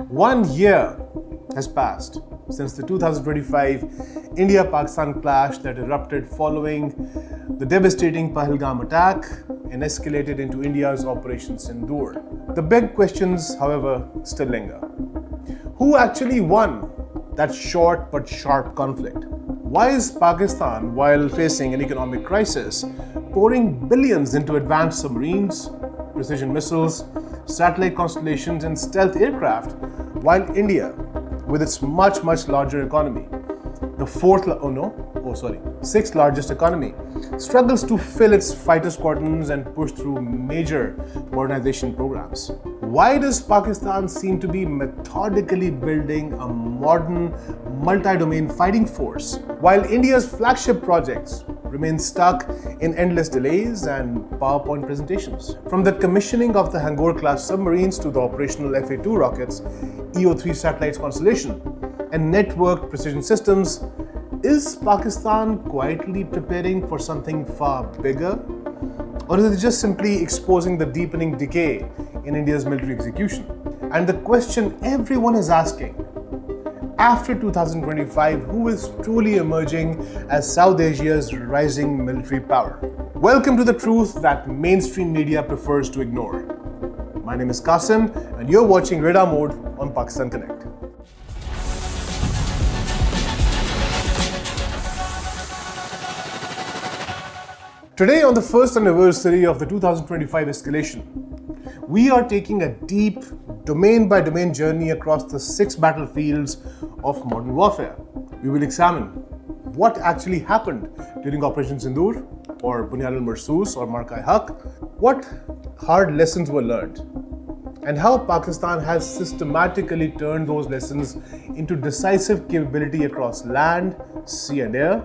1 year has passed since the 2025 India-Pakistan clash that erupted following the devastating Pahalgam attack and escalated into India's Operation Sindoor. The big questions, however, still linger. Who actually won that short but sharp conflict? Why is Pakistan, while facing an economic crisis, pouring billions into advanced submarines, precision missiles, satellite constellations, and stealth aircraft, while India, with its much larger economy, sixth largest economy, struggles to fill its fighter squadrons and push through major modernization programs? Why does Pakistan seem to be methodically building a modern, multi-domain fighting force, while India's flagship projects remain stuck in endless delays and PowerPoint presentations? From the commissioning of the Hangoor-class submarines to the operational FA-2 rockets, EO-3 satellites constellation, and networked precision systems, is Pakistan quietly preparing for something far bigger? Or is it just simply exposing the deepening decay in India's military execution? And the question everyone is asking, after 2025, who is truly emerging as South Asia's rising military power? Welcome to the truth that mainstream media prefers to ignore. My name is Qasim, and you're watching Radar Mode on Pakistan Connect. Today, on the first anniversary of the 2025 escalation, we are taking a deep, domain-by-domain journey across the 6 battlefields of modern warfare. We will examine what actually happened during Operation Sindoor, or Bunyad al-Marsus, or Marka-e-Haq, what hard lessons were learned, and how Pakistan has systematically turned those lessons into decisive capability across land, sea and air,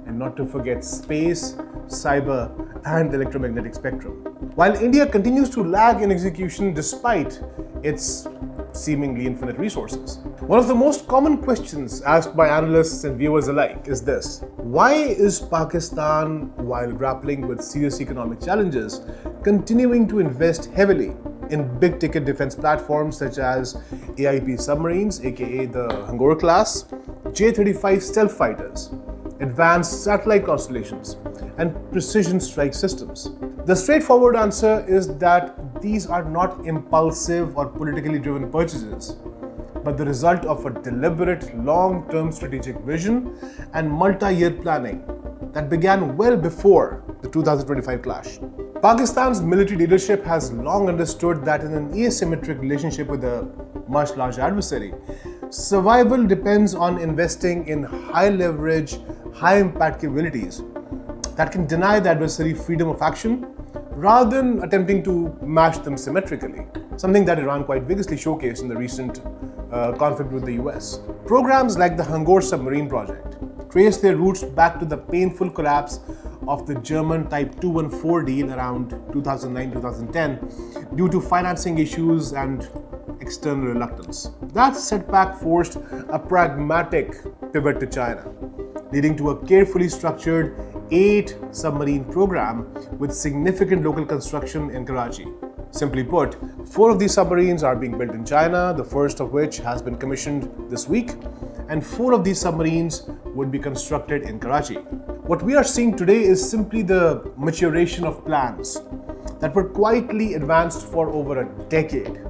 and not to forget space, cyber and electromagnetic spectrum. While India continues to lag in execution despite its seemingly infinite resources. One of the most common questions asked by analysts and viewers alike is this: why is Pakistan, while grappling with serious economic challenges, continuing to invest heavily in big-ticket defense platforms such as AIP submarines, aka the Hangoor class, J-35 stealth fighters, advanced satellite constellations, and precision strike systems? The straightforward answer is that these are not impulsive or politically driven purchases, but the result of a deliberate long-term strategic vision and multi-year planning that began well before the 2025 clash. Pakistan's military leadership has long understood that in an asymmetric relationship with a much larger adversary, survival depends on investing in high-leverage, high-impact capabilities that can deny the adversary freedom of action rather than attempting to match them symmetrically, something that Iran quite vigorously showcased in the recent conflict with the US. Programs like the Hangoor submarine project trace their roots back to the painful collapse of the German Type 214 deal around 2009-2010 due to financing issues and external reluctance. That setback forced a pragmatic pivot to China, leading to a carefully structured 8 submarine program with significant local construction in Karachi. Simply put, 4 of these submarines are being built in China, the first of which has been commissioned this week, and 4 of these submarines would be constructed in Karachi. What we are seeing today is simply the maturation of plans that were quietly advanced for over a decade.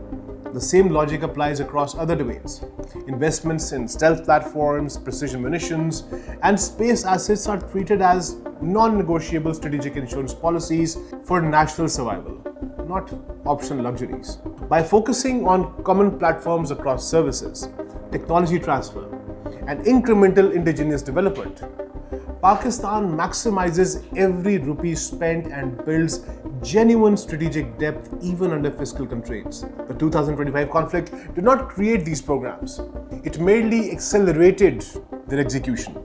The same logic applies across other domains. Investments in stealth platforms, precision munitions, and space assets are treated as non-negotiable strategic insurance policies for national survival, not optional luxuries. By focusing on common platforms across services, technology transfer, and incremental indigenous development, Pakistan maximizes every rupee spent and builds genuine strategic depth even under fiscal constraints. The 2025 conflict did not create these programs. It merely accelerated their execution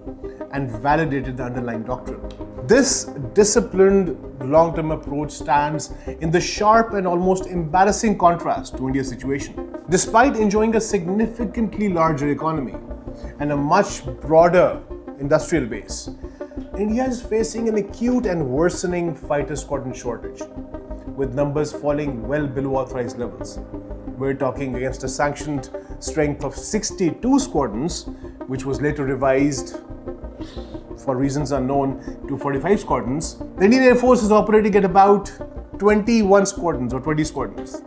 and validated the underlying doctrine. This disciplined long-term approach stands in the sharp and almost embarrassing contrast to India's situation. Despite enjoying a significantly larger economy and a much broader industrial base, India is facing an acute and worsening fighter squadron shortage, with numbers falling well below authorized levels. We're talking against a sanctioned strength of 62 squadrons, which was later revised for reasons unknown to 45 squadrons. The Indian Air Force is operating at about 21 squadrons or 20 squadrons.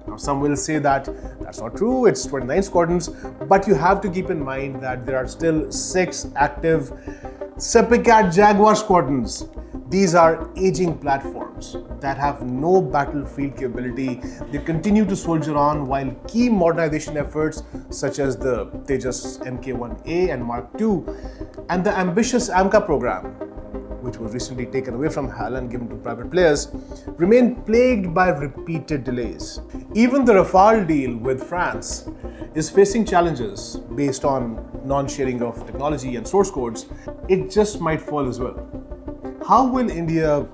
Now, some will say that that's not true, it's 29 squadrons, but you have to keep in mind that there are still 6 active Sepicat Jaguar squadrons. These are aging platforms that have no battlefield capability. They continue to soldier on while key modernization efforts such as the Tejas Mk1A and Mark II and the ambitious AMCA program, which was recently taken away from HAL and given to private players, remain plagued by repeated delays. Even the Rafale deal with France is facing challenges based on non-sharing of technology and source codes. It just might fall as well. How will India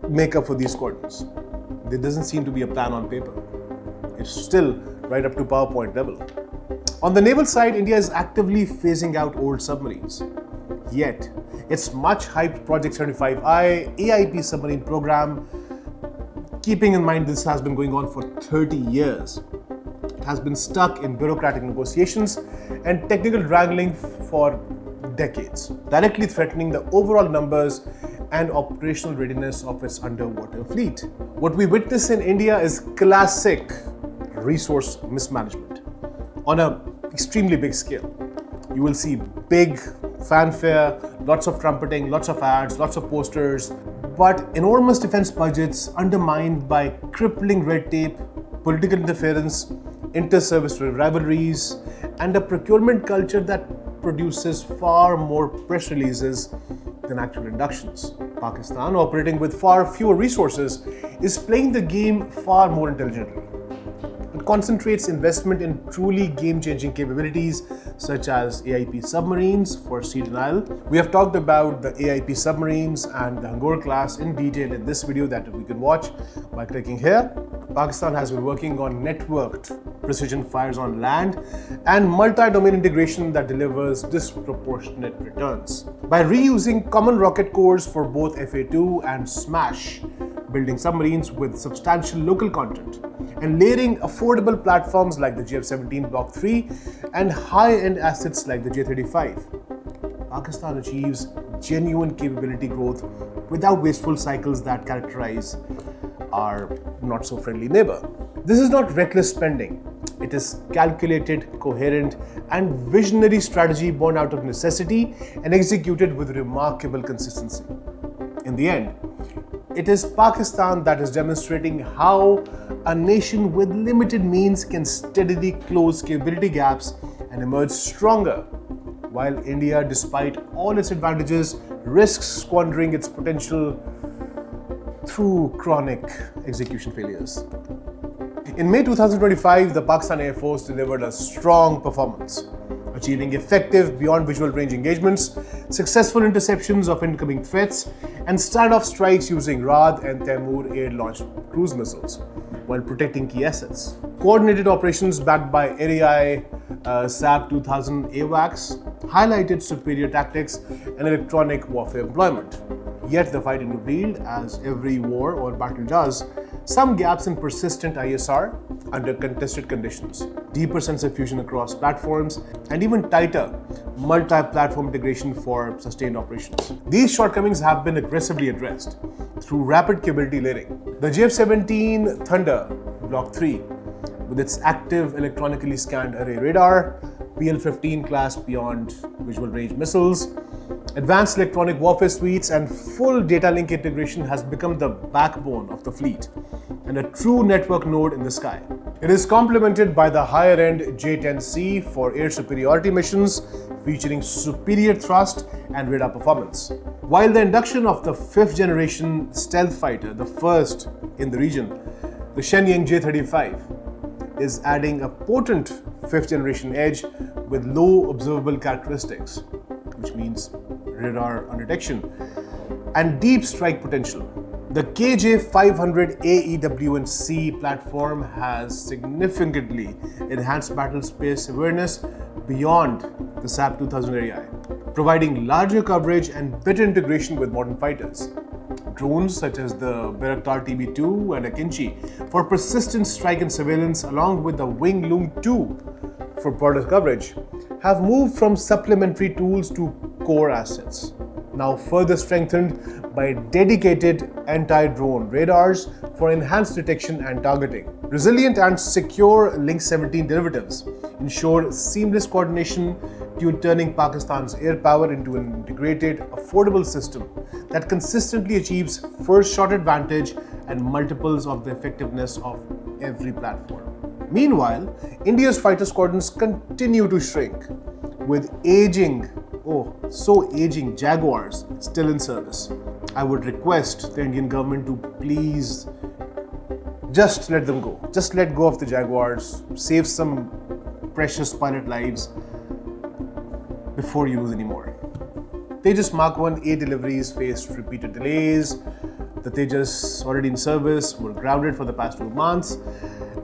make up for these squadrons? There doesn't seem to be a plan on paper. It's still right up to PowerPoint level. On the naval side, India is actively phasing out old submarines. Yet, its much hyped Project 75I AIP submarine program, keeping in mind this has been going on for 30 years, it has been stuck in bureaucratic negotiations and technical wrangling for decades, directly threatening the overall numbers and operational readiness of its underwater fleet. What we witness in India is classic resource mismanagement on an extremely big scale. You will see big fanfare, lots of trumpeting, lots of ads, lots of posters, but enormous defense budgets undermined by crippling red tape, political interference, inter-service rivalries, and a procurement culture that produces far more press releases than actual inductions. Pakistan, operating with far fewer resources, is playing the game far more intelligently. It concentrates investment in truly game-changing capabilities such as AIP submarines for sea denial. We have talked about the AIP submarines and the Hangour class in detail in this video that we can watch by clicking here. Pakistan has been working on networked precision fires on land and multi-domain integration that delivers disproportionate returns. By reusing common rocket cores for both FA2 and SMASH, building submarines with substantial local content, and layering affordable platforms like the JF-17 Block 3 and high-end assets like the J-35, Pakistan achieves genuine capability growth without wasteful cycles that characterize our not-so-friendly neighbor. This is not reckless spending. It is calculated, coherent, and visionary strategy born out of necessity and executed with remarkable consistency. In the end, it is Pakistan that is demonstrating how a nation with limited means can steadily close capability gaps and emerge stronger, while India, despite all its advantages, risks squandering its potential through chronic execution failures. In May 2025, the Pakistan Air Force delivered a strong performance, achieving effective beyond visual range engagements, successful interceptions of incoming threats, and standoff strikes using Raad and Taimur air-launched cruise missiles, while protecting key assets. Coordinated operations backed by ARI SAP 2000 AWACS highlighted superior tactics and electronic warfare employment. Yet the fighting revealed, as every war or battle does, some gaps in persistent ISR under contested conditions, deeper sensor fusion across platforms, and even tighter multi-platform integration for sustained operations. These shortcomings have been aggressively addressed through rapid capability layering. The JF-17 Thunder Block 3, with its active electronically scanned array radar, PL-15 class beyond visual range missiles, advanced electronic warfare suites, and full data link integration has become the backbone of the fleet and a true network node in the sky. It is complemented by the higher-end J-10C for air superiority missions, featuring superior thrust and radar performance. While the induction of the 5th generation stealth fighter, the first in the region, the Shenyang J-35, is adding a potent 5th generation edge with low observable characteristics, which means radar underdetection, and deep strike potential. The KJ-500 AEW&C platform has significantly enhanced battle space awareness beyond the SAP 2000 ARI, providing larger coverage and better integration with modern fighters. drones such as the Bayraktar TB2 and Akinci for persistent strike and surveillance, along with the Wing Loom 2 for border coverage, have moved from supplementary tools to core assets, now further strengthened by dedicated anti-drone radars for enhanced detection and targeting. Resilient and secure Link 17 derivatives ensure seamless coordination, turning Pakistan's Airpower into an integrated, affordable system that consistently achieves first-shot advantage and multiples of the effectiveness of every platform. Meanwhile, India's fighter squadrons continue to shrink, with aging Jaguars still in service. I would request the Indian government to please just let them go. Just let go of the Jaguars, save some precious pilot lives before you lose any more. Tejas Mark 1A deliveries faced repeated delays. The Tejas already in service were grounded for the past 2 months,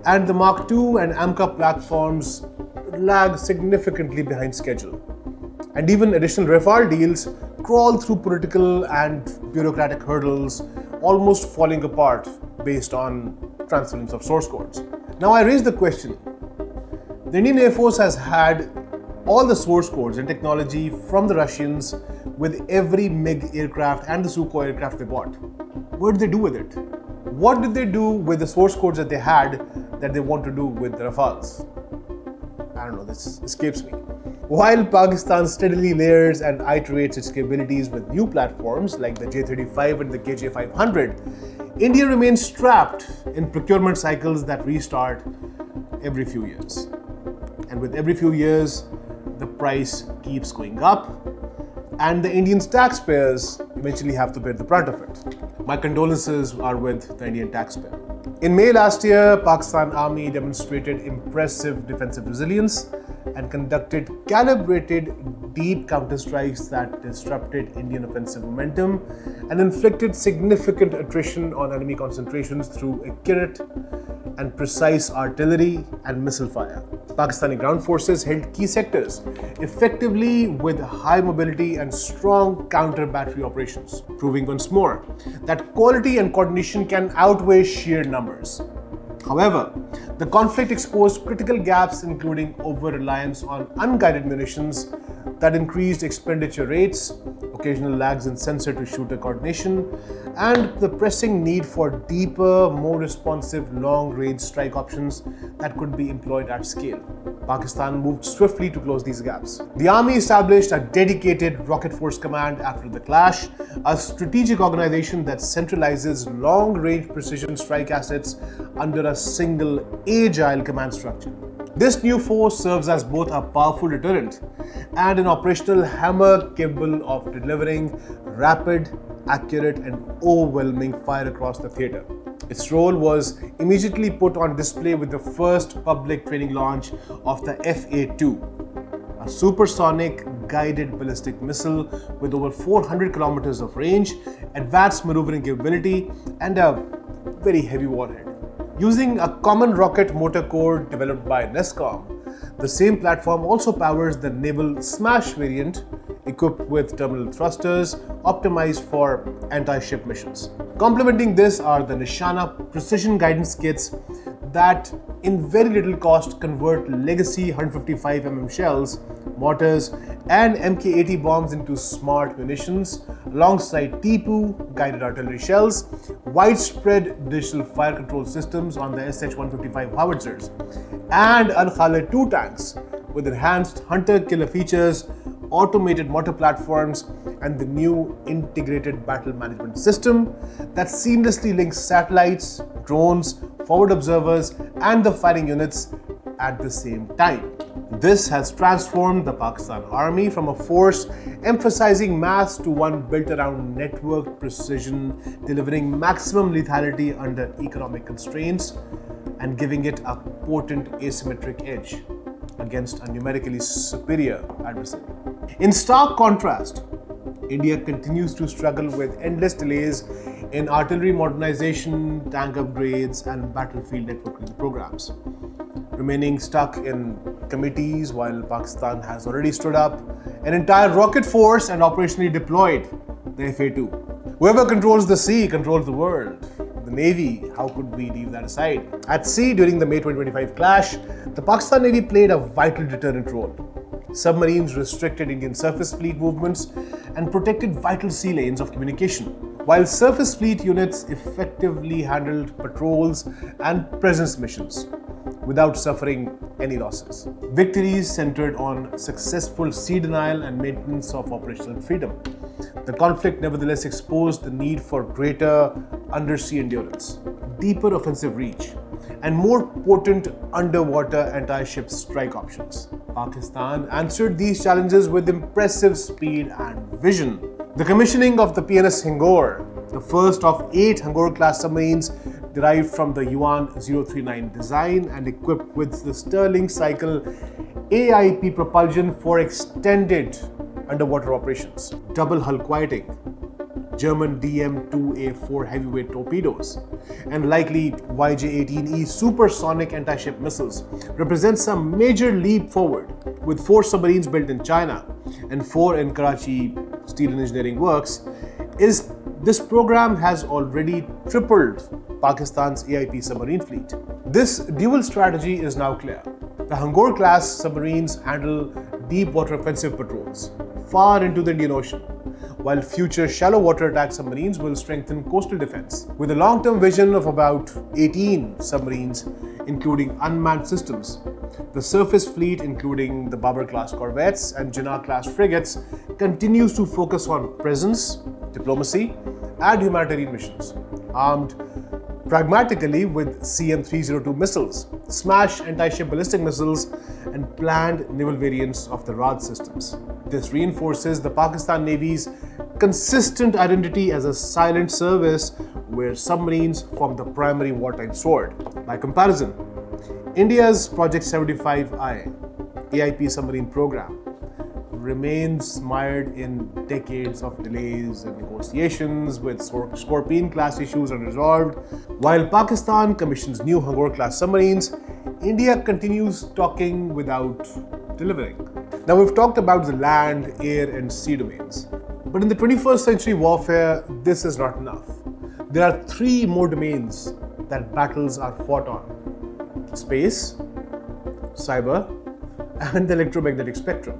and the Mark II and AMCA platforms lag significantly behind schedule. And even additional Rafale deals crawl through political and bureaucratic hurdles, almost falling apart based on transference of source codes. Now I raise the question, the Indian Air Force has had all the source codes and technology from the Russians with every MiG aircraft and the Sukhoi aircraft they bought. What did they do with it? What did they do with the source codes that they had that they want to do with the Rafales? I don't know, this escapes me. While Pakistan steadily layers and iterates its capabilities with new platforms like the J-35 and the KJ-500, India remains trapped in procurement cycles that restart every few years. And with every few years, the price keeps going up, and the Indian taxpayers eventually have to bear the brunt of it. My condolences are with the Indian taxpayer. In May last year, Pakistan Army demonstrated impressive defensive resilience and conducted calibrated deep counterstrikes that disrupted Indian offensive momentum and inflicted significant attrition on enemy concentrations through accurate and precise artillery and missile fire. Pakistani ground forces held key sectors effectively with high mobility and strong counter-battery operations, proving once more that quality and coordination can outweigh sheer numbers. However, the conflict exposed critical gaps, including over-reliance on unguided munitions that increased expenditure rates, occasional lags in sensor-to-shooter coordination, and the pressing need for deeper, more responsive long-range strike options that could be employed at scale. Pakistan moved swiftly to close these gaps. The Army established a dedicated Rocket Force Command after the clash, a strategic organization that centralizes long-range precision strike assets under a single, agile command structure. This new force serves as both a powerful deterrent and an operational hammer capable of delivering rapid, accurate, and overwhelming fire across the theater. Its role was immediately put on display with the first public training launch of the FA-2, a supersonic guided ballistic missile with over 400 kilometers of range, advanced maneuvering capability, and a very heavy warhead. Using a common rocket motor core developed by NESCOM, the same platform also powers the naval Smash variant, equipped with terminal thrusters optimized for anti-ship missions. Complementing this are the Nishana precision guidance kits that, in very little cost, convert legacy 155mm shells, mortars, and Mk-80 bombs into smart munitions, alongside T2 guided artillery shells, widespread digital fire control systems on the SH-155 howitzers, and Al-Khalid 2 tanks with enhanced hunter-killer features, automated mortar platforms, and the new integrated battle management system that seamlessly links satellites, drones, forward observers, and the firing units at the same time. This has transformed the Pakistan Army from a force emphasizing mass to one built around networked precision, delivering maximum lethality under economic constraints and giving it a potent asymmetric edge against a numerically superior adversary. In stark contrast, India continues to struggle with endless delays in artillery modernization, tank upgrades, and battlefield networking programs, remaining stuck in committees while Pakistan has already stood up an entire rocket force and operationally deployed the FA-2. Whoever controls the sea controls the world. The Navy, how could we leave that aside? At sea, during the May 2025 clash, the Pakistan Navy played a vital deterrent role. Submarines restricted Indian surface fleet movements and protected vital sea lanes of communication, while surface fleet units effectively handled patrols and presence missions without suffering any losses. Victories centered on successful sea denial and maintenance of operational freedom. The conflict nevertheless exposed the need for greater undersea endurance, deeper offensive reach, and more potent underwater anti-ship strike options. Pakistan answered these challenges with impressive speed and vision. The commissioning of the PNS Hingor, the first of 8 Hangor-class submarines derived from the Yuan 039 design and equipped with the Stirling cycle AIP propulsion for extended underwater operations, double hull quieting, German DM-2A4 heavyweight torpedoes, and likely YJ-18E supersonic anti-ship missiles represents a major leap forward. With 4 submarines built in China and 4 in Karachi Steel and Engineering Works, this program has already tripled Pakistan's AIP submarine fleet. This dual strategy is now clear. The Hangor-class submarines handle deep water offensive patrols far into the Indian Ocean, while future shallow water attack submarines will strengthen coastal defense. With a long-term vision of about 18 submarines, including unmanned systems, the surface fleet, including the Babar-class corvettes and Jinnah-class frigates, continues to focus on presence, diplomacy, and humanitarian missions, armed pragmatically with CM-302 missiles, Smash anti-ship ballistic missiles, and planned naval variants of the Raj systems. This reinforces the Pakistan Navy's consistent identity as a silent service where submarines form the primary wartime sword. By comparison, India's Project 75I AIP submarine program remains mired in decades of delays and negotiations with Scorpion-class issues unresolved. While Pakistan commissions new Hangor-class submarines, India continues talking without delivering. Now, we've talked about the land, air, and sea domains. But in the 21st century warfare, this is not enough. There are 3 more domains that battles are fought on: space, cyber, and the electromagnetic spectrum,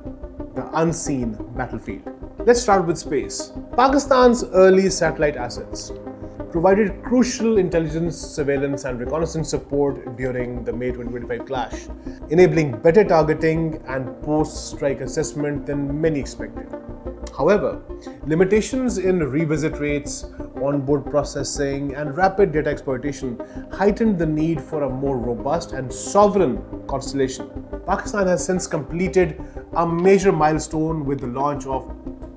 the unseen battlefield. Let's start with space. Pakistan's early satellite assets provided crucial intelligence, surveillance, and reconnaissance support during the May 2025 clash, enabling better targeting and post-strike assessment than many expected. However, limitations in revisit rates, onboard processing, and rapid data exploitation heightened the need for a more robust and sovereign constellation. Pakistan has since completed a major milestone with the launch of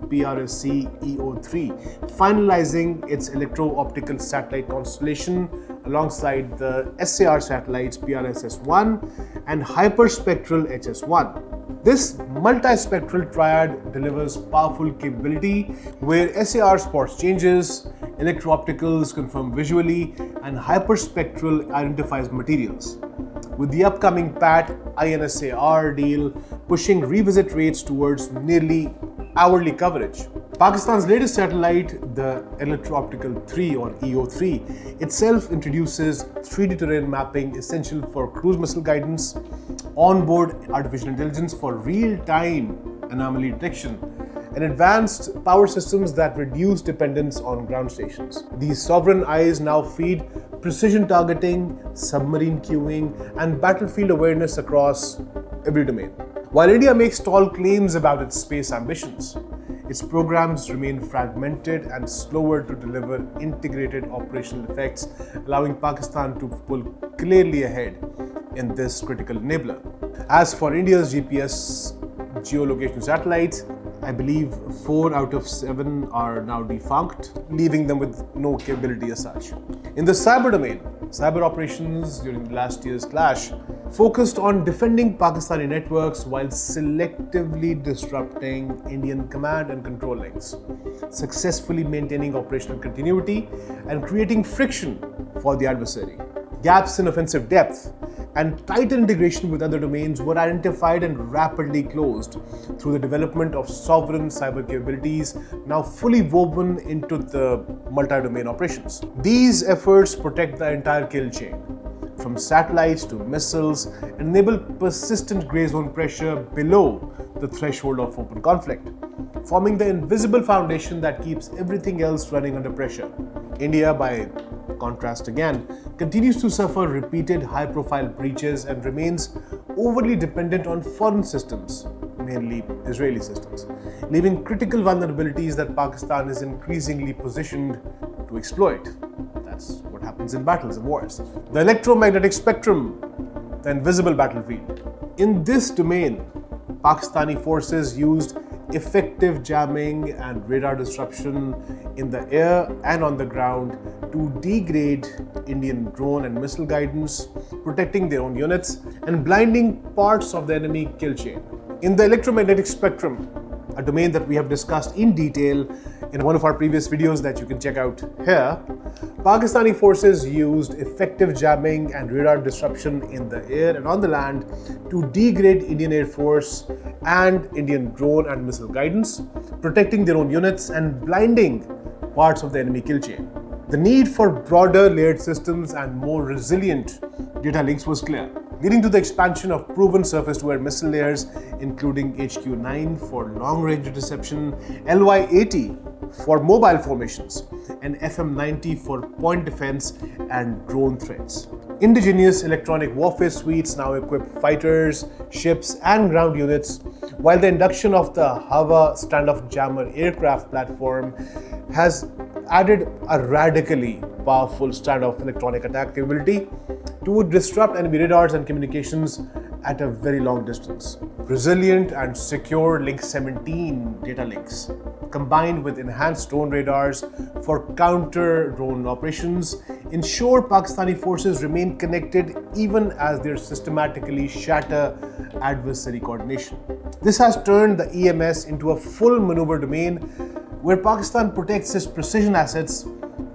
PRSC EO3, finalizing its electro-optical satellite constellation alongside the SAR satellites PRSS-1 and hyperspectral HS-1. This multispectral triad delivers powerful capability where SAR spots changes, electro-opticals confirm visually, and hyperspectral identifies materials. With the upcoming PAT INSAR deal pushing revisit rates towards nearly hourly coverage. Pakistan's latest satellite, the Electro-Optical 3 or EO3, itself introduces 3D terrain mapping essential for cruise missile guidance, onboard artificial intelligence for real-time anomaly detection, and advanced power systems that reduce dependence on ground stations. These sovereign eyes now feed precision targeting, submarine queuing, and battlefield awareness across every domain. While India makes tall claims about its space ambitions, its programs remain fragmented and slower to deliver integrated operational effects, allowing Pakistan to pull clearly ahead in this critical enabler. As for India's GPS geolocation satellites, I believe 4 out of 7 are now defunct, leaving them with no capability as such. In the cyber domain, cyber operations during last year's clash focused on defending Pakistani networks while selectively disrupting Indian command and control links, successfully maintaining operational continuity and creating friction for the adversary. Gaps in offensive depth and tighter integration with other domains were identified and rapidly closed through the development of sovereign cyber capabilities now fully woven into the multi-domain operations. These efforts protect the entire kill chain, from satellites to missiles, and enable persistent gray zone pressure below the threshold of open conflict, forming the invisible foundation that keeps everything else running under pressure. India, by contrast again, continues to suffer repeated high-profile breaches and remains overly dependent on foreign systems, mainly Israeli systems, leaving critical vulnerabilities that Pakistan is increasingly positioned to exploit. That's what happens in battles and wars. The electromagnetic spectrum, the invisible battlefield. In this domain, Pakistani forces used effective jamming and radar disruption in the air and on the ground to degrade Indian drone and missile guidance, protecting their own units and blinding parts of the enemy kill chain. In the electromagnetic spectrum, a domain that we have discussed in detail in one of our previous videos that you can check out here, Pakistani forces used effective jamming and radar disruption in the air and on the land to degrade Indian Air Force and Indian drone and missile guidance, protecting their own units and blinding parts of the enemy kill chain. The need for broader layered systems and more resilient data links was clear, leading to the expansion of proven surface-to-air missile layers, including HQ-9 for long-range interception, LY-80 for mobile formations, and FM-90 for point defense and drone threats. Indigenous electronic warfare suites now equip fighters, ships, and ground units, while the induction of the Hava standoff jammer aircraft platform has added a radically powerful standoff electronic attack capability to disrupt enemy radars and communications at a very long distance. Resilient and secure Link 17 data links, combined with enhanced drone radars for counter-drone operations, ensure Pakistani forces remain connected even as they systematically shatter adversary coordination. This has turned the EMS into a full maneuver domain where Pakistan protects its precision assets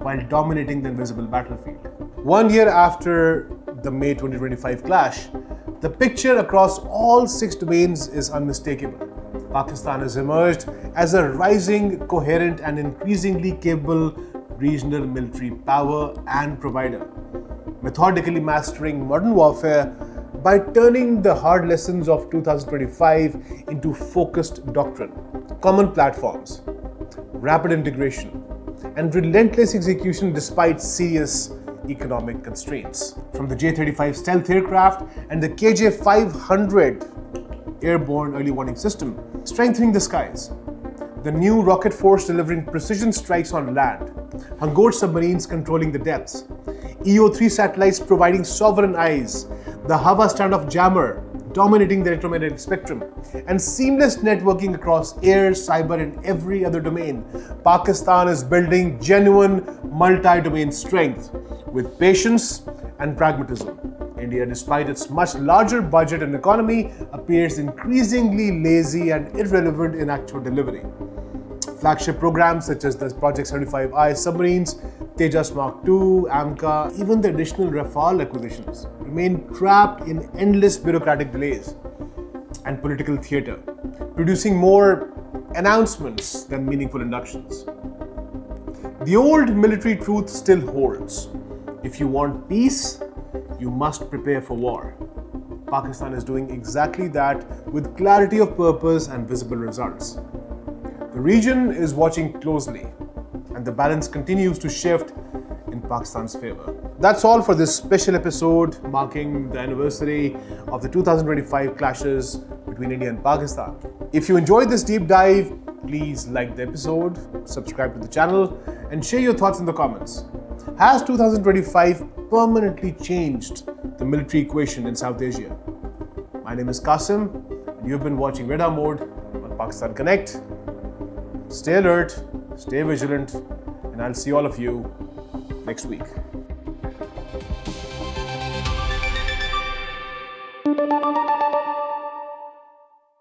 while dominating the invisible battlefield. 1 year after the May 2025 clash, the picture across all 6 domains is unmistakable. Pakistan has emerged as a rising, coherent, and increasingly capable regional military power and provider, methodically mastering modern warfare by turning the hard lessons of 2025 into focused doctrine, common platforms, rapid integration, and relentless execution despite serious economic constraints. From the J-35 stealth aircraft and the KJ-500 airborne early warning system, strengthening the skies, the new rocket force delivering precision strikes on land, Hangor submarines controlling the depths, EO-3 satellites providing sovereign eyes, the Hava standoff jammer dominating the electromagnetic spectrum, and seamless networking across air, cyber, and every other domain. Pakistan is building genuine multi-domain strength with patience and pragmatism. India, despite its much larger budget and economy, appears increasingly lazy and irrelevant in actual delivery. Flagship programs such as the Project 75I submarines, Tejas Mark II, AMCA, even the additional Rafale acquisitions remain trapped in endless bureaucratic delays and political theatre, producing more announcements than meaningful inductions. The old military truth still holds. If you want peace, you must prepare for war. Pakistan is doing exactly that with clarity of purpose and visible results. The region is watching closely, and the balance continues to shift in Pakistan's favor. That's all for this special episode marking the anniversary of the 2025 clashes between India and Pakistan. If you enjoyed this deep dive, please like the episode, subscribe to the channel, and share your thoughts in the comments. Has 2025 permanently changed the military equation in South Asia? My name is Qasim, and you've been watching Radar Mode on Pakistan Connect. Stay alert, stay vigilant, and I'll see all of you next week.